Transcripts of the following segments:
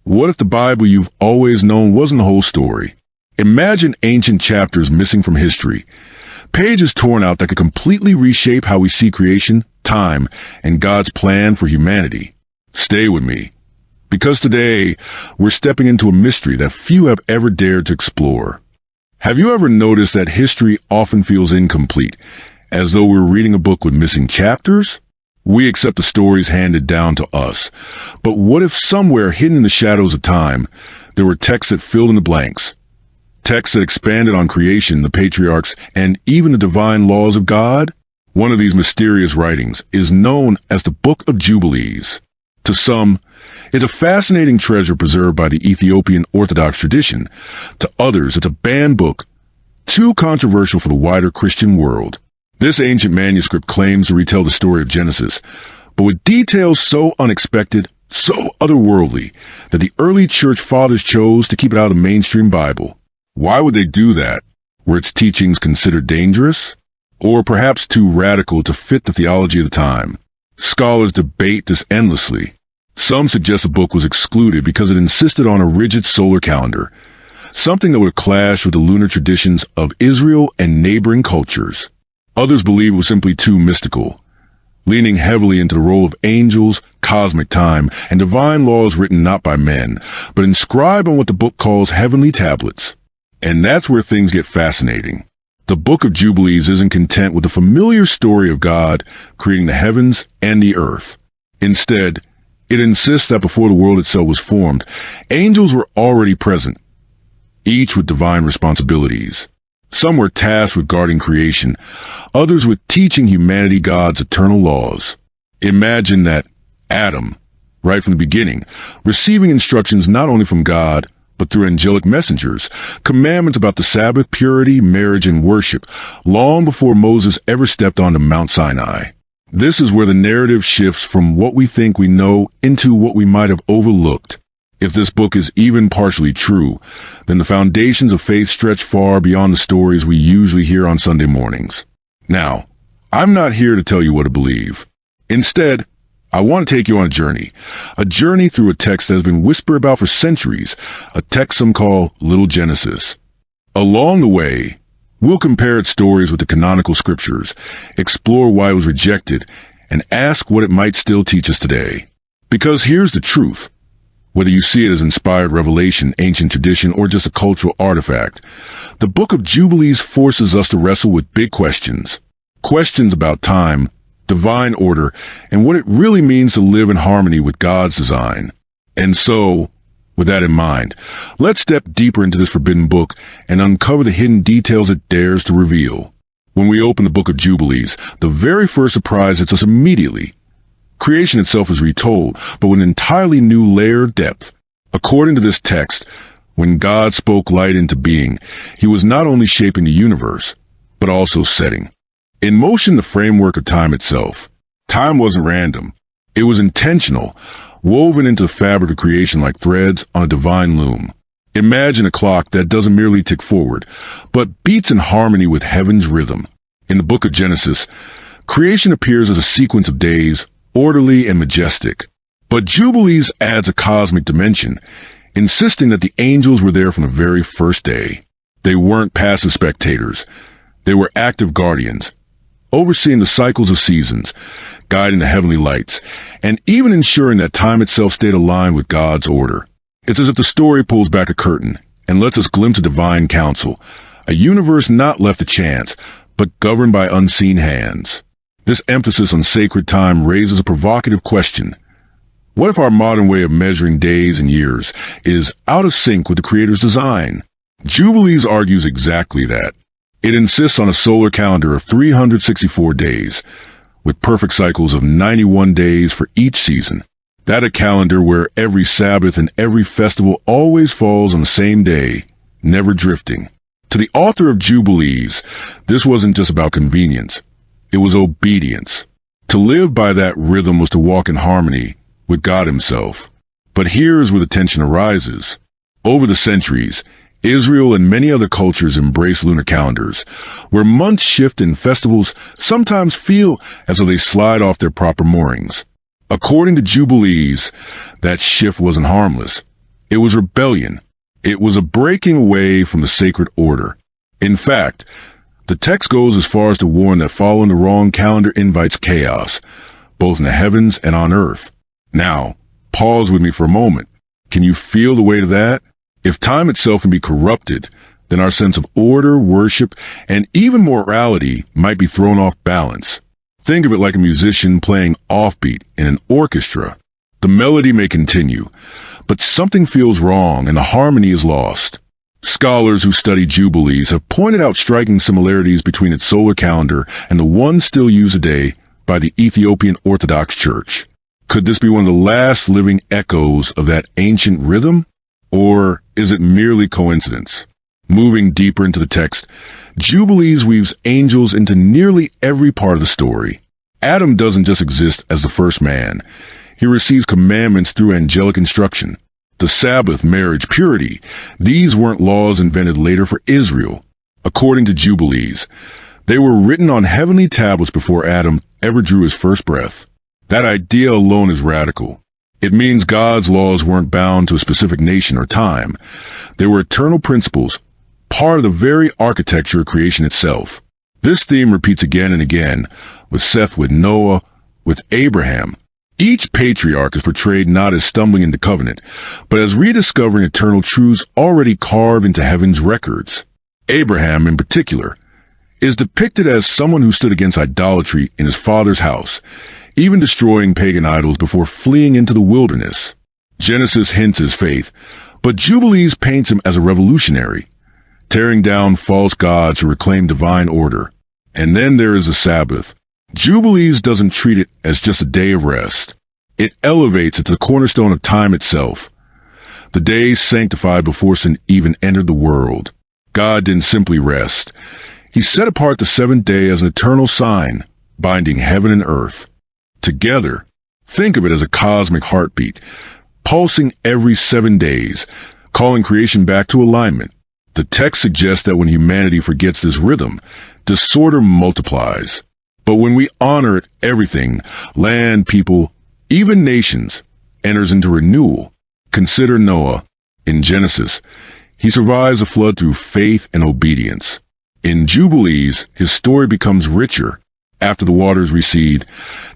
What if the Bible you've always known wasn't the whole story? Imagine ancient chapters missing from history, pages torn out that could completely reshape how we see creation, time, and God's plan for humanity. Stay with me, because today we're stepping into a mystery that few have ever dared to explore. Have you ever noticed that history often feels incomplete, as though we're reading a book with missing chapters? We accept the stories handed down to us, but what if somewhere hidden in the shadows of time, there were texts that filled in the blanks? Texts that expanded on creation, the patriarchs, and even the divine laws of God? One of these mysterious writings is known as the Book of Jubilees. To some, it's a fascinating treasure preserved by the Ethiopian Orthodox tradition. To others, it's a banned book, too controversial for the wider Christian world. This ancient manuscript claims to retell the story of Genesis, but with details so unexpected, so otherworldly, that the early church fathers chose to keep it out of the mainstream Bible. Why would they do that? Were its teachings considered dangerous? Or perhaps too radical to fit the theology of the time? Scholars debate this endlessly. Some suggest the book was excluded because it insisted on a rigid solar calendar, something that would clash with the lunar traditions of Israel and neighboring cultures. Others believe it was simply too mystical, leaning heavily into the role of angels, cosmic time, and divine laws written not by men, but inscribed on what the book calls heavenly tablets. And that's where things get fascinating. The Book of Jubilees isn't content with the familiar story of God creating the heavens and the earth. Instead, it insists that before the world itself was formed, angels were already present, each with divine responsibilities. Some were tasked with guarding creation, others with teaching humanity God's eternal laws. Imagine that Adam, right from the beginning, receiving instructions not only from God, but through angelic messengers, commandments about the Sabbath, purity, marriage, and worship, long before Moses ever stepped onto Mount Sinai. This is where the narrative shifts from what we think we know into what we might have overlooked. If this book is even partially true, then the foundations of faith stretch far beyond the stories we usually hear on Sunday mornings. Now, I'm not here to tell you what to believe. Instead, I want to take you on a journey through a text that has been whispered about for centuries, a text some call Little Genesis. Along the way, we'll compare its stories with the canonical scriptures, explore why it was rejected, and ask what it might still teach us today. Because here's the truth. Whether you see it as inspired revelation, ancient tradition, or just a cultural artifact, the Book of Jubilees forces us to wrestle with big questions. Questions about time, divine order, and what it really means to live in harmony with God's design. And so, with that in mind, let's step deeper into this forbidden book and uncover the hidden details it dares to reveal. When we open the Book of Jubilees, the very first surprise hits us immediately. Creation itself is retold, but with an entirely new layer of depth. According to this text, when God spoke light into being, he was not only shaping the universe, but also setting in motion the framework of time itself. Time wasn't random. It was intentional, woven into the fabric of creation like threads on a divine loom. Imagine a clock that doesn't merely tick forward, but beats in harmony with heaven's rhythm. In the Book of Genesis, creation appears as a sequence of days, orderly and majestic. But Jubilees adds a cosmic dimension, insisting that the angels were there from the very first day. They weren't passive spectators. They were active guardians, overseeing the cycles of seasons, guiding the heavenly lights, and even ensuring that time itself stayed aligned with God's order. It's as if the story pulls back a curtain and lets us glimpse a divine counsel, a universe not left to chance, but governed by unseen hands. This emphasis on sacred time raises a provocative question. What if our modern way of measuring days and years is out of sync with the Creator's design? Jubilees argues exactly that. It insists on a solar calendar of 364 days, with perfect cycles of 91 days for each season. That a calendar where every Sabbath and every festival always falls on the same day, never drifting. To the author of Jubilees, this wasn't just about convenience. It was obedience. To live by that rhythm was to walk in harmony with God himself. But here's where the tension arises. Over the centuries, Israel and many other cultures embrace lunar calendars, where months shift and festivals sometimes feel as though they slide off their proper moorings. According to Jubilees, that shift wasn't harmless. It was rebellion. It was a breaking away from the sacred order. In fact, the text goes as far as to warn that following the wrong calendar invites chaos, both in the heavens and on earth. Now, pause with me for a moment. Can you feel the weight of that? If time itself can be corrupted, then our sense of order, worship, and even morality might be thrown off balance. Think of it like a musician playing offbeat in an orchestra. The melody may continue, but something feels wrong and the harmony is lost. Scholars who study Jubilees have pointed out striking similarities between its solar calendar and the one still used today by the Ethiopian Orthodox Church. Could this be one of the last living echoes of that ancient rhythm? Or is it merely coincidence? Moving deeper into the text, Jubilees weaves angels into nearly every part of the story. Adam doesn't just exist as the first man. He receives commandments through angelic instruction. The Sabbath, marriage, purity, these weren't laws invented later for Israel. According to Jubilees, they were written on heavenly tablets before Adam ever drew his first breath. That idea alone is radical. It means God's laws weren't bound to a specific nation or time. They were eternal principles, part of the very architecture of creation itself. This theme repeats again and again, with Seth, with Noah, with Abraham. Each patriarch is portrayed not as stumbling into covenant, but as rediscovering eternal truths already carved into heaven's records. Abraham, in particular, is depicted as someone who stood against idolatry in his father's house, even destroying pagan idols before fleeing into the wilderness. Genesis hints his faith, but Jubilees paints him as a revolutionary, tearing down false gods to reclaim divine order. And then there is the Sabbath. Jubilees doesn't treat it as just a day of rest. It elevates it to the cornerstone of time itself. The days sanctified before sin even entered the world. God didn't simply rest. He set apart the seventh day as an eternal sign, binding heaven and earth. Together, think of it as a cosmic heartbeat, pulsing every 7 days, calling creation back to alignment. The text suggests that when humanity forgets this rhythm, disorder multiplies. But when we honor it, everything, land, people, even nations, enters into renewal. Consider Noah. In Genesis, he survives the flood through faith and obedience. In Jubilees, his story becomes richer. After the waters recede,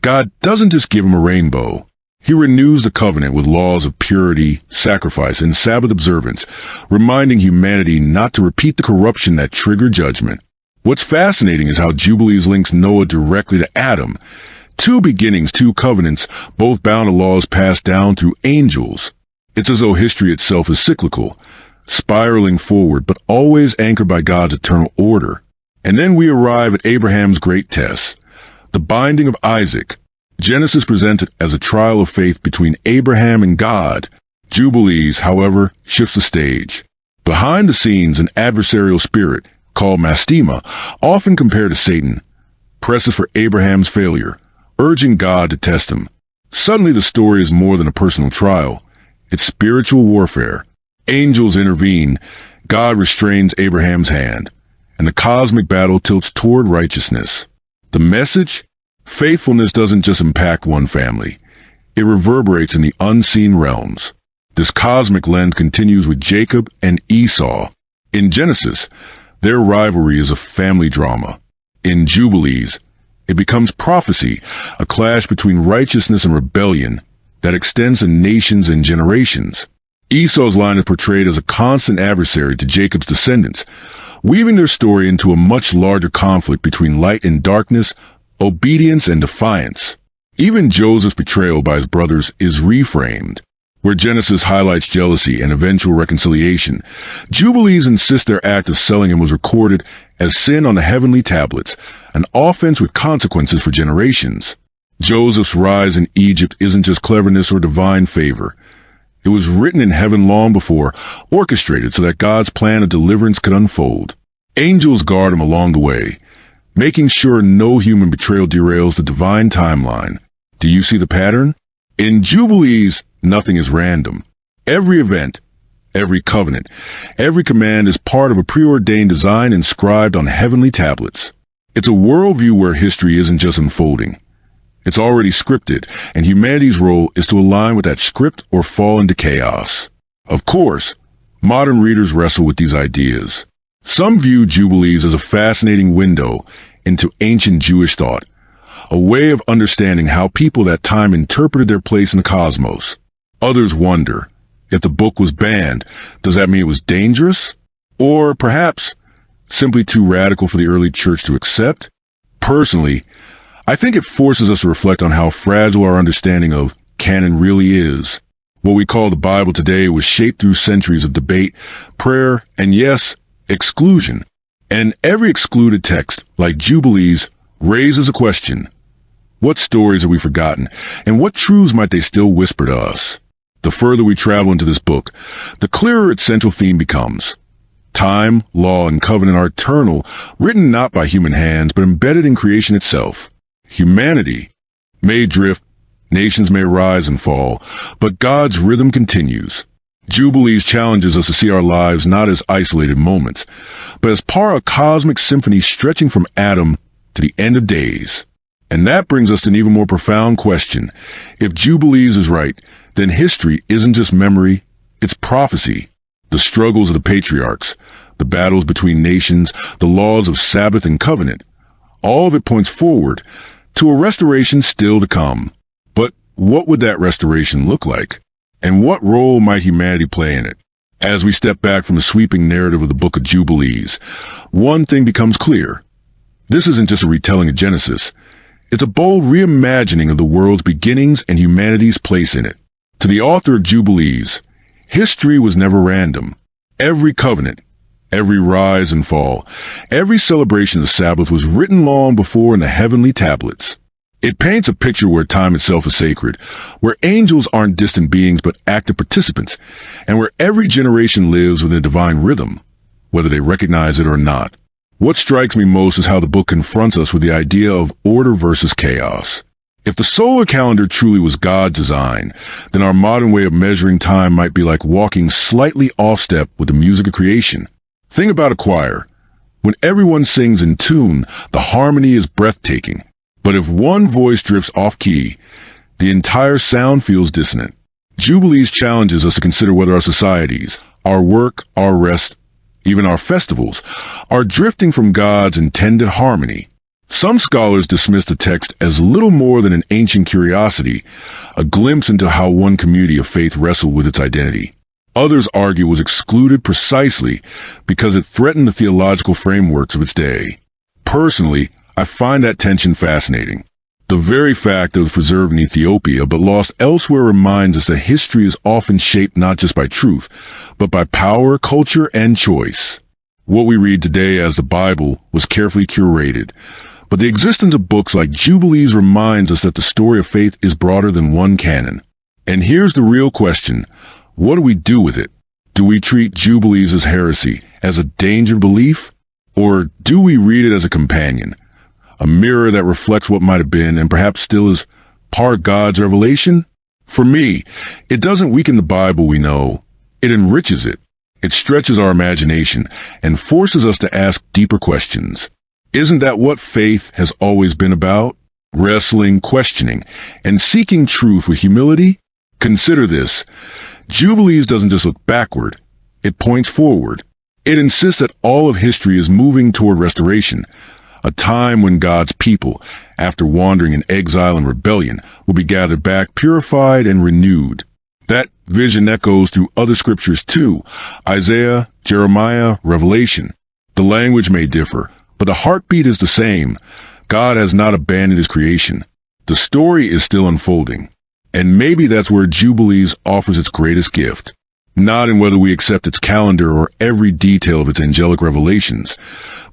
God doesn't just give him a rainbow. He renews the covenant with laws of purity, sacrifice, and Sabbath observance, reminding humanity not to repeat the corruption that triggered judgment. What's fascinating is how Jubilees links Noah directly to Adam. Two beginnings, two covenants, both bound to laws passed down through angels. It's as though history itself is cyclical, spiraling forward, but always anchored by God's eternal order. And then we arrive at Abraham's great test, the binding of Isaac. Genesis presents it as a trial of faith between Abraham and God. Jubilees, however, shifts the stage. Behind the scenes, an adversarial spirit, called Mastema, often compared to Satan, presses for Abraham's failure, urging God to test him. Suddenly the story is more than a personal trial. It's spiritual warfare. Angels intervene, God restrains Abraham's hand, and the cosmic battle tilts toward righteousness. The message? Faithfulness doesn't just impact one family. It reverberates in the unseen realms. This cosmic lens continues with Jacob and Esau. In Genesis, their rivalry is a family drama. In Jubilees, it becomes prophecy, a clash between righteousness and rebellion that extends to nations and generations. Esau's line is portrayed as a constant adversary to Jacob's descendants, weaving their story into a much larger conflict between light and darkness, obedience and defiance. Even Joseph's betrayal by his brothers is reframed. Where Genesis highlights jealousy and eventual reconciliation, Jubilees insist their act of selling him was recorded as sin on the heavenly tablets, an offense with consequences for generations. Joseph's rise in Egypt isn't just cleverness or divine favor. It was written in heaven long before, orchestrated so that God's plan of deliverance could unfold. Angels guard him along the way, making sure no human betrayal derails the divine timeline. Do you see the pattern? In Jubilees, nothing is random. Every event, every covenant, every command is part of a preordained design inscribed on heavenly tablets. It's a worldview where history isn't just unfolding. It's already scripted, and humanity's role is to align with that script or fall into chaos. Of course, modern readers wrestle with these ideas. Some view Jubilees as a fascinating window into ancient Jewish thought, a way of understanding how people at that time interpreted their place in the cosmos. Others wonder, if the book was banned, does that mean it was dangerous? Or perhaps simply too radical for the early church to accept? Personally, I think it forces us to reflect on how fragile our understanding of canon really is. What we call the Bible today was shaped through centuries of debate, prayer, and yes, exclusion. And every excluded text, like Jubilees, raises a question. What stories have we forgotten, and what truths might they still whisper to us? The further we travel into this book, the clearer its central theme becomes. Time, law, and covenant are eternal, written not by human hands, but embedded in creation itself. Humanity may drift, nations may rise and fall, but God's rhythm continues. Jubilees challenges us to see our lives not as isolated moments, but as part of a cosmic symphony stretching from Adam to the end of days. And that brings us to an even more profound question. If Jubilees is right, then history isn't just memory, it's prophecy. The struggles of the patriarchs, the battles between nations, the laws of Sabbath and covenant, all of it points forward to a restoration still to come. But what would that restoration look like? And what role might humanity play in it? As we step back from the sweeping narrative of the book of Jubilees, one thing becomes clear. This isn't just a retelling of Genesis. It's a bold reimagining of the world's beginnings and humanity's place in it. To the author of Jubilees, history was never random. Every covenant, every rise and fall, every celebration of the Sabbath was written long before in the heavenly tablets. It paints a picture where time itself is sacred, where angels aren't distant beings but active participants, and where every generation lives within a divine rhythm, whether they recognize it or not. What strikes me most is how the book confronts us with the idea of order versus chaos. If the solar calendar truly was God's design, then our modern way of measuring time might be like walking slightly off step with the music of creation. Think about a choir. When everyone sings in tune, the harmony is breathtaking. But if one voice drifts off key, the entire sound feels dissonant. Jubilees challenges us to consider whether our societies, our work, our rest, even our festivals, are drifting from God's intended harmony. Some scholars dismiss the text as little more than an ancient curiosity, a glimpse into how one community of faith wrestled with its identity. Others argue it was excluded precisely because it threatened the theological frameworks of its day. Personally, I find that tension fascinating. The very fact that it was preserved in Ethiopia but lost elsewhere reminds us that history is often shaped not just by truth, but by power, culture, and choice. What we read today as the Bible was carefully curated, but the existence of books like Jubilees reminds us that the story of faith is broader than one canon. And here's the real question. What do we do with it? Do we treat Jubilees as heresy, as a dangerous belief? Or do we read it as a companion? A mirror that reflects what might have been and perhaps still is part of God's revelation? For me, it doesn't weaken the Bible we know. It enriches it. It stretches our imagination and forces us to ask deeper questions. Isn't that what faith has always been about? Wrestling, questioning, and seeking truth with humility? Consider this. Jubilees doesn't just look backward. It points forward. It insists that all of history is moving toward restoration, a time when God's people, after wandering in exile and rebellion, will be gathered back, purified and renewed. That vision echoes through other scriptures too, Isaiah, Jeremiah, Revelation. The language may differ, but the heartbeat is the same. God has not abandoned his creation. The story is still unfolding. And maybe that's where Jubilees offers its greatest gift. Not in whether we accept its calendar or every detail of its angelic revelations,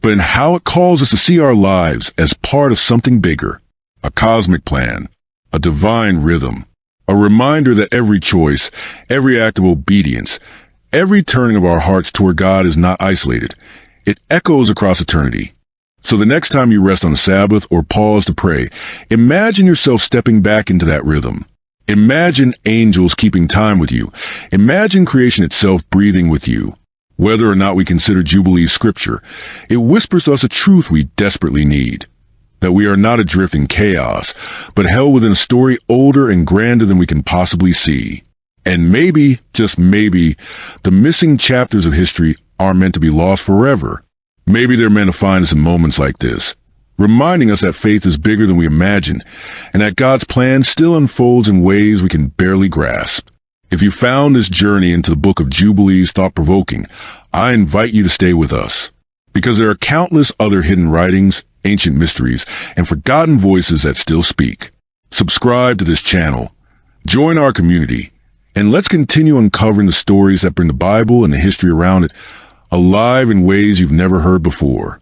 but in how it calls us to see our lives as part of something bigger, a cosmic plan, a divine rhythm, a reminder that every choice, every act of obedience, every turning of our hearts toward God is not isolated. It echoes across eternity. So the next time you rest on the Sabbath or pause to pray, imagine yourself stepping back into that rhythm. Imagine angels keeping time with you. Imagine creation itself breathing with you. Whether or not we consider Jubilees scripture, it whispers to us a truth we desperately need. That we are not adrift in chaos, but held within a story older and grander than we can possibly see. And maybe, just maybe, the missing chapters of history aren't meant to be lost forever. Maybe they're meant to find us in moments like this, reminding us that faith is bigger than we imagine, and that God's plan still unfolds in ways we can barely grasp. If you found this journey into the book of Jubilees thought-provoking, I invite you to stay with us, because there are countless other hidden writings, ancient mysteries, and forgotten voices that still speak. Subscribe to this channel, join our community, and let's continue uncovering the stories that bring the Bible and the history around it alive in ways you've never heard before.